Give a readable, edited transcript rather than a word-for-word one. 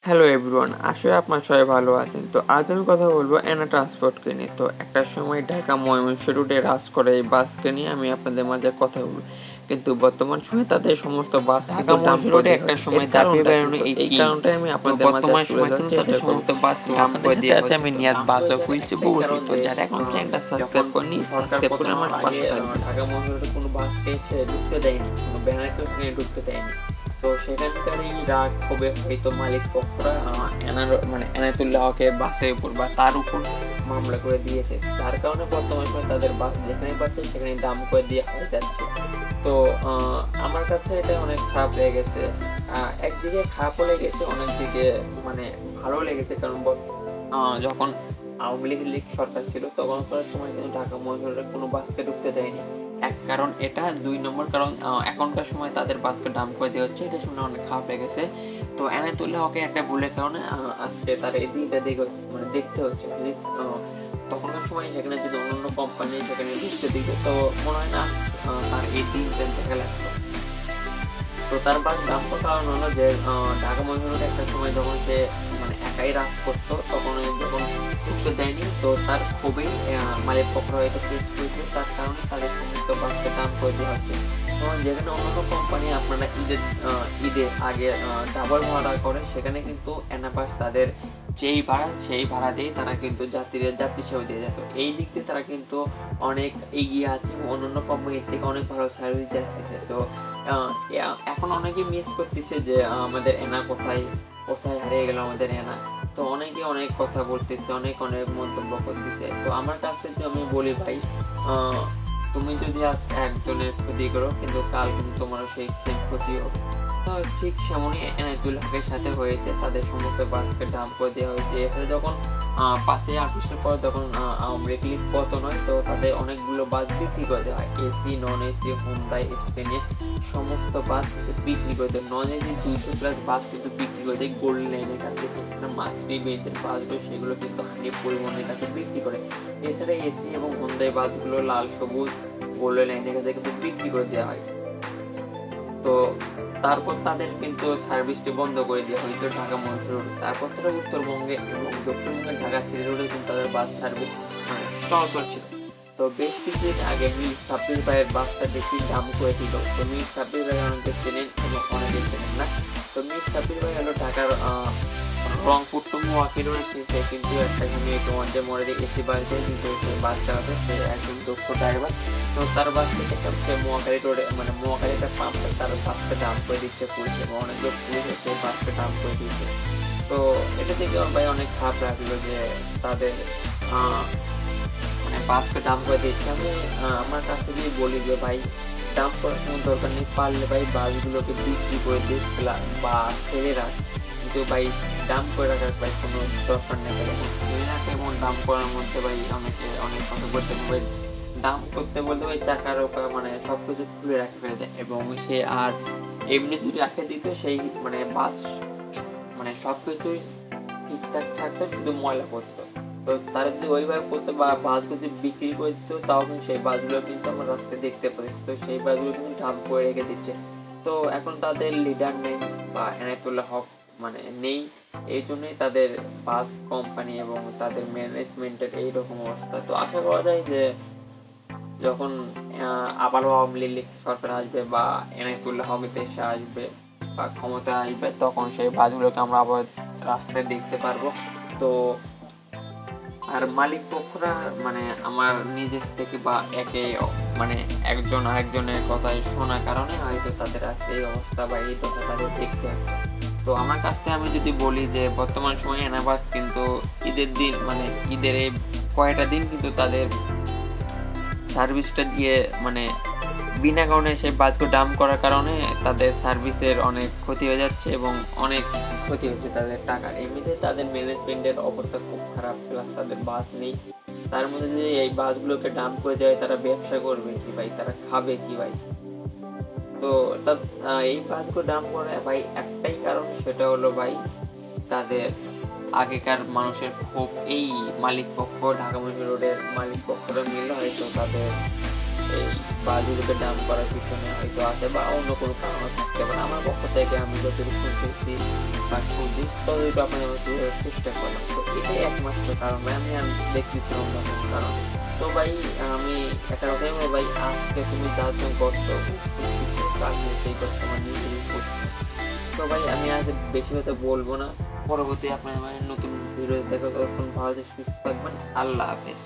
Hello everyone, আসলে আপনার সবাই ভালো আছেন। তো আজ আমি কথা বলবো এনা ট্রান্সপোর্টকে নিয়ে। তো একটা সময় ঢাকা ময়মনসিংহ রুটে রাজ করে এই বাসকে নিয়ে আমি আপনাদের মাঝে কথা বলবো। কিন্তু বর্তমান সময়ে তাদের সমস্ত বাস ঢাকা কিন্তু ডাম্প ময়মনসিংহ করে রোডে দেওয়া একটা হচ্ছে। এর সময় দাপিয়ে কারণটা কি? বেড়ানো তো এই কি? কারণটাই আমি তো আপনাদের মাঝে বর্তমান তুলে সময় ধরার কিন্তু চেষ্টা তাদের করবো। সমস্ত বাস তো ডাম্প আপনাদের করে সাথে দেওয়া আছে হচ্ছে। আমি তো নিয়াদ ডাম্প বাস করে অফ দেওয়ার হুইলস একটাই বলছি। কারণ তো যে যারা এখন চ্যানেলটা যখন সাবস্ক্রাইব করেনি, সরকার সাবস্ক্রাইব করে প্রথম আমার আগে পাশে থাকবেন। ঢাকা মহানগরে কোনো বাসকে সে ঢুকতে দেয়নি, কোনো ব্যানারকেও সেখানে ঢুকতে দেয়নি। তো সেখানকারই রাগ ক্ষোভে হয়তো মালিক পক্ষরা এনায়েতুল্লাহ হকে বাসের উপর বা তার উপর মামলা করে দিয়েছে, যার কারণে বর্তমান সময় তাদের বাস যেখানে পাচ্ছে সেখানে দাম করে দিয়ে হয়ে যাচ্ছে। তো আমার কাছে এটা অনেক খারাপ লেগেছে। একদিকে খারাপও লেগেছে, অনেকদিকে মানে ভালো লেগেছে, কারণ যখন আওয়ামী লীগ সরকার ছিল তখন করার সময় কিন্তু ঢাকা মহানগরে কোনো বাসকে ঢুকতে দেয়নি। এক কারণ এটা, ২ নম্বর কারণ এখনকার সময় তাদের বাসকে ডাম্প করে দেওয়া হচ্ছে, এটা শুনে অনেক খারাপ লেগেছে। তো এনায়েতুল্লাহ হকের একটা ভুলের কারণে আজকে তার এই দিনটা দেখতে হচ্ছে। যদি তখনকার সময় সেখানে যদি অন্যান্য কোম্পানি সেখানে ঢুকতে দিত, তো মনে হয় না তার এই দিনটা দেখা লাগতো। তো তার বাস ডাম্প কারণ হলো যে ঢাকা মহানগরে একটা সময় যখন সে একাই রাজ করতো, তখন যখন ঢুকতে দেয়নি, তো তার খুবই মালিক পক্ষ হয়তো কেস করেছে, তার কারণে তাদের সমস্ত বাসকে দাম করে দেওয়া হচ্ছে। যেখানে অন্যান্য কোম্পানি আপনারা ঈদের আগে ডাবল ভাড়া করে, সেখানে কিন্তু এনাবাস তাদের সেই ভাড়া দিয়ে তারা কিন্তু যাত্রী সেবা দিয়ে যেত। এই দিক দিয়ে তারা কিন্তু অনেক এগিয়ে আছে এবং অন্যান্য কোম্পানির থেকে অনেক ভালো সার্ভিস দিয়ে আসতেছে। তো এখন অনেকে মিস করতেছে যে আমাদের এনা কোথায় কোথায় হারিয়ে গেল আমাদের এনা। তো অনেকে অনেক কথা বলতেছে, অনেক মন্তব্য করতেছে। তো আমার কাছে যদি আমি বলি ভাই, তুমি যদি আজ একজনের ক্ষতি করো, কিন্তু কাল কিন্তু তোমারও সেই সেম ক্ষতি হবে। তো ঠিক সেমনই এনায়েতুল হকের সাথে হয়েছে, তাদের সমস্ত বাসকে ডাম্প করে দেওয়া হয়েছে। এখানে যখন 5ই আগস্টের পর যখন আওয়ামী লীগ পতন হয়, তো তাদের অনেকগুলো বাস বিক্রি করে দেওয়া হয়। এসি, নন এসি, হুন্ডাই, স্পেনের সমস্ত বাস কিন্তু বিক্রি করে দেয়। নন এসি 200+ বাস কিন্তু বিক্রি করে দেয় গোল্ডেন লাইনের কাছে। এছাড়া মাসুরি বেঞ্চের বাসগুলো সেগুলো কিন্তু হানি পরিবহনের কাছে বিক্রি করে। এছাড়া এসি এবং হুন্ডাই বাসগুলো লাল সবুজ গোল্ডেন লাইনের কাছে কিন্তু বিক্রি করে দেওয়া হয়। তো তারপর তাদের কিন্তু সার্ভিসটি বন্ধ করে দেওয়া হয়েছিল ঢাকা মহানগর রোডে। তারপর তারা উত্তরবঙ্গে এবং দক্ষিণবঙ্গের ঢাকা সিটি রোডে কিন্তু তাদের বাস সার্ভিস চলাচল ছিল। তো বেশ কিছুদিন আগে মীর সাব্বির ভাইয়ের বাসটা দেখি দাম করে দিল। তো মীর সাব্বির ভাই অনেকে চেনেন এবং অনেকে চেনেন না। তো মীর সাব্বির ভাই হলো ঢাকার রংপুর টু মহাখালী রোডে সে কিন্তু একটা ওয়ানডে মডেলে এসি বাস দিয়ে কিন্তু সে বাস চালাতে, সে একজন দক্ষ ড্রাইভার। তো তার বাস থেকে সে মহাখালী রোডে মহাখালী একটা পাম্পে তার বাসকে ডাম্প করে দিচ্ছে পুলিশ, এবং অনেকগুলো পুলিশ এসে বাসকে ডাম্প করে দিচ্ছে। তো এটা থেকে আমার ভাই অনেক খারাপ লাগলো যে তাদের বাসকে ডাম্প করে দিচ্ছে। আমি আমার কাছ থেকে বলি যে ভাই, ডাম্প করার কোনো দরকার নেই, পারলে ভাই বাসগুলোকে বিক্রি করে দিয়ে বা ফেলে রাখ, কিন্তু ভাই ডাম্প করে রাখার ভাই কোনো দরকার নেই। ভাই ফেলে রাখা এবং ডাম্প করার মধ্যে ভাই অনেক কথা বলতে ভাই। ডাম্প করতে বলতে ভাই চাকার সবকিছু খুলে রাখে ফেলে দেয়, এবং সে আর এমনি যদি রাখে দিত সেই বাস সবকিছুই ঠিকঠাক থাকতো, শুধু ময়লা পড়তো। তো তারা যদি ওইভাবে করতো বা বাসগুলো যদি বিক্রি করে দিত, তাও কিন্তু সেই বাসগুলো কিন্তু আমরা রাস্তায় দেখতে পাই। তো সেই বাসগুলো কিন্তু ডাম্প করে রেখে দিচ্ছে। তো এখন তাদের লিডার নেই বা এনায়েতুল্লাহ হক নেই, এই জন্যই তাদের বাস কোম্পানি এবং তাদের ম্যানেজমেন্টের এইরকম অবস্থা। তো আশা করা যায় যে যখন আবারও আওয়ামী লীগ সরকার আসবে বা এনায়েতুল্লাহ হক দেশে আসবে বা ক্ষমতায় আসবে, তখন সেই বাসগুলোকে আমরা আবার রাস্তায় দেখতে পারবো। তো আর মালিক পক্ষরা আমার নিজের থেকে বা একজন আরেকজনের কথাই শোনার কারণে হয়তো তাদের আজকে এই অবস্থা বা এই দশা তাদের দেখতে হয়। তো আমার কাছ থেকে আমি যদি বলি যে বর্তমান সময়ে এনাবাস কিন্তু ঈদের দিন ঈদের এই কয়টা দিন কিন্তু তাদের সার্ভিসটা দিয়ে বিনা কারণে সেই বাসগুলো ডাম্প করার কারণে তাদের সার্ভিসের অনেক ক্ষতি হয়ে যাচ্ছে এবং অনেক ক্ষতি হচ্ছে তাদের টাকার। এমনিতে তাদের ম্যানেজমেন্টের অবস্থা খুব খারাপ, প্লাস তাদের বাস নেই। তার মধ্যে যদি এই বাসগুলোকে ডাম্প করে দেয়, তারা ব্যবসা করবে কি ভাই, তারা খাবে কি ভাই? তো এই বাসগুলো ডাম্প করে ভাই একটাই কারণ, সেটা হলো ভাই তাদের আগেকার মানুষের ক্ষোভ। এই মালিক পক্ষ ঢাকা মহানগর রোডের মালিক পক্ষরা মিলে হয়তো তাদের এই বাসগুলোকে ডাম্প করার পিছনে হয়তো আছে বা অন্য কোনো কারণও থাকতে পারে। আমার পক্ষ থেকে আমি যতটুকু শুনতেছি বা শুনছি ততটুকু আপনাদের মধ্যে তুলে ধরার চেষ্টা করলাম। তো এটাই একমাত্র কারণ ভাই, আমি আর দেখতেছি না অন্য কোনো কারণ। তো ভাই আমি একটা কথাই বলবো ভাই, আজকে তুমি যার জন্য কষ্ট কাজ সেই কষ্ট আমার নিজেরই করছি। তো ভাই আমি আজ বেশি কথা বলবো না, পরবর্তী আপনার নতুন ভিডিও দেখা, ততক্ষণ ভালো সুস্থ থাকবেন। আল্লাহ হাফেজ।